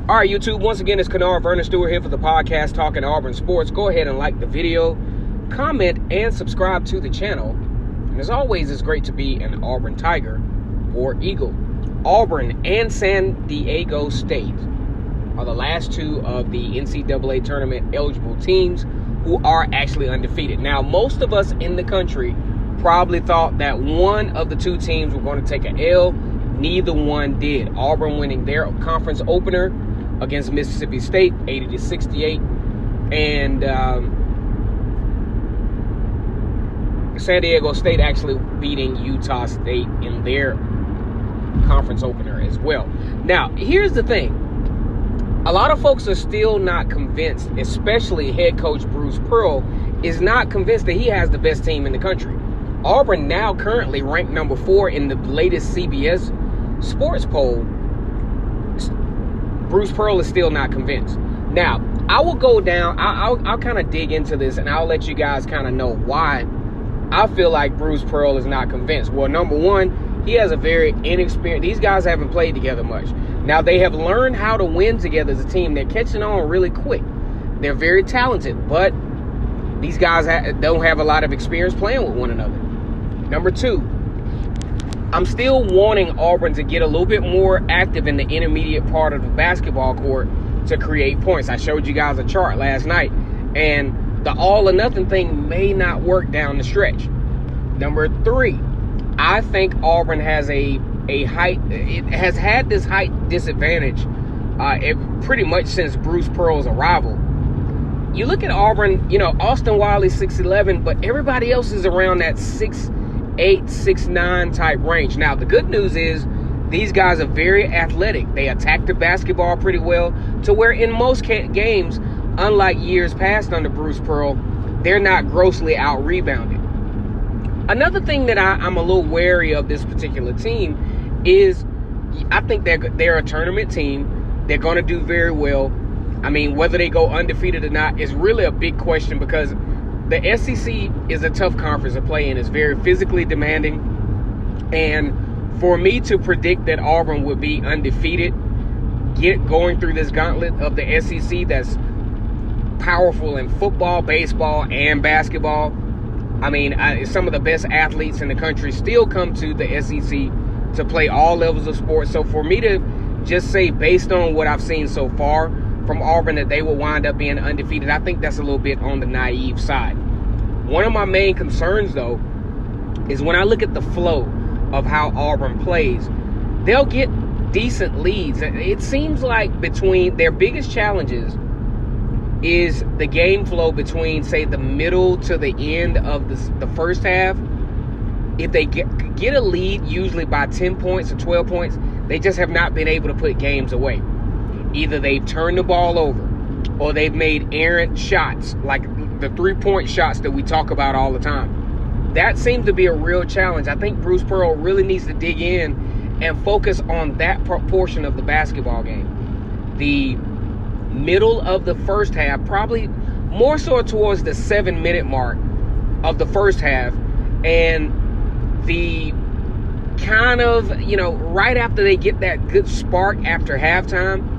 All right, YouTube, once again, it's Kennard Vernon Stewart here for the podcast Talking Auburn Sports. Go ahead and like the video, comment, and subscribe to the channel. And as always, it's great to be an Auburn Tiger or Eagle. Auburn and San Diego State are the last two of the NCAA tournament eligible teams who are actually undefeated. Now, most of us in the country probably thought that one of the two teams were going to take an L. Neither one did. Auburn winning their conference opener against Mississippi State, 80-68, and San Diego State actually beating Utah State in their conference opener as well. Now, here's the thing. A lot of folks are still not convinced, especially head coach Bruce Pearl is not convinced that he has the best team in the country. Auburn now currently ranked number 4 in the latest CBS Sports Poll. Bruce Pearl is still not convinced. Now, I will go down, I'll kind of dig into this, and I'll let you guys kind of know why I feel like Bruce Pearl is not convinced. Well, number one, he has a very inexperienced, these guys haven't played together much. Now, they have learned how to win together as a team. They're catching on really quick. They're very talented, but these guys don't have a lot of experience playing with one another. Number two, I'm still wanting Auburn to get a little bit more active in the intermediate part of the basketball court to create points. I showed you guys a chart last night, and the all or nothing thing may not work down the stretch. Number three, I think Auburn has a height. It has had this height disadvantage pretty much since Bruce Pearl's arrival. You look at Auburn, Austin Wiley's 6'11", but everybody else is around that 6'8", 6'9" type range. Now, the good news is these guys are very athletic. They attack the basketball pretty well to where in most games, unlike years past under Bruce Pearl, they're not grossly out-rebounded. Another thing that I'm a little wary of this particular team is I think they're a tournament team. They're going to do very well. I mean, whether they go undefeated or not is really a big question because the SEC is a tough conference to play in. It's very physically demanding. And for me to predict that Auburn would be undefeated, going through this gauntlet of the SEC that's powerful in football, baseball, and basketball. I mean, some of the best athletes in the country still come to the SEC to play all levels of sports. So for me to just say, based on what I've seen so far from Auburn, that they will wind up being undefeated, I think that's a little bit on the naive side. One of my main concerns, though, is when I look at the flow of how Auburn plays, they'll get decent leads. It seems like between their biggest challenges is the game flow between, say, the middle to the end of the first half. If they get a lead, usually by 10 points or 12 points, they just have not been able to put games away. Either they've turned the ball over or they've made errant shots, like the three-point shots that we talk about all the time. That seems to be a real challenge. I think Bruce Pearl really needs to dig in and focus on that portion of the basketball game. The middle of the first half, probably more so towards the 7-minute mark of the first half, and the kind of, right after they get that good spark after halftime,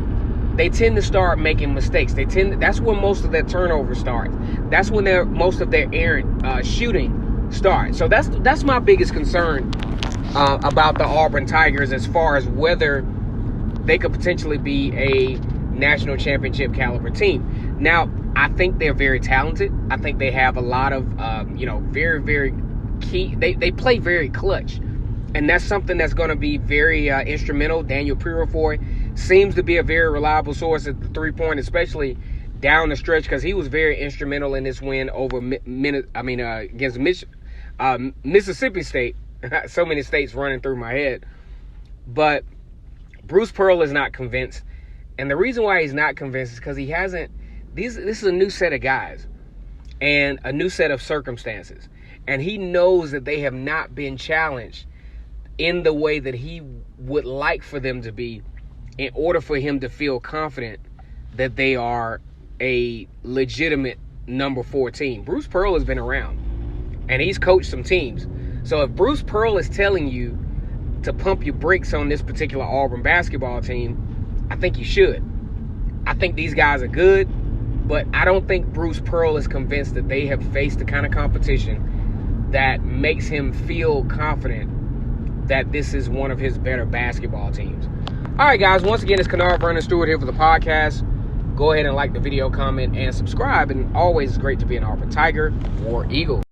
they tend to start making mistakes. That's when most of their turnover starts. That's when most of their errant shooting starts. So that's my biggest concern about the Auburn Tigers as far as whether they could potentially be a national championship caliber team. Now, I think they're very talented. I think they have a lot of, very, very key. They play very clutch. And that's something that's going to be very instrumental. Daniel Purifoy seems to be a very reliable source at the three-point, especially down the stretch, because he was very instrumental in this win over against Mississippi State. So many states running through my head. But Bruce Pearl is not convinced. And the reason why he's not convinced is because he hasn't. This is a new set of guys and a new set of circumstances. And he knows that they have not been challenged in the way that he would like for them to be in order for him to feel confident that they are a legitimate number 4 team. Bruce Pearl has been around, and he's coached some teams. So if Bruce Pearl is telling you to pump your brakes on this particular Auburn basketball team, I think you should. I think these guys are good, but I don't think Bruce Pearl is convinced that they have faced the kind of competition that makes him feel confident that this is one of his better basketball teams. All right, guys, once again, it's Kennard Vernon Stewart here for the podcast. Go ahead and like the video, comment, and subscribe. And always great to be an Auburn Tiger or Eagle.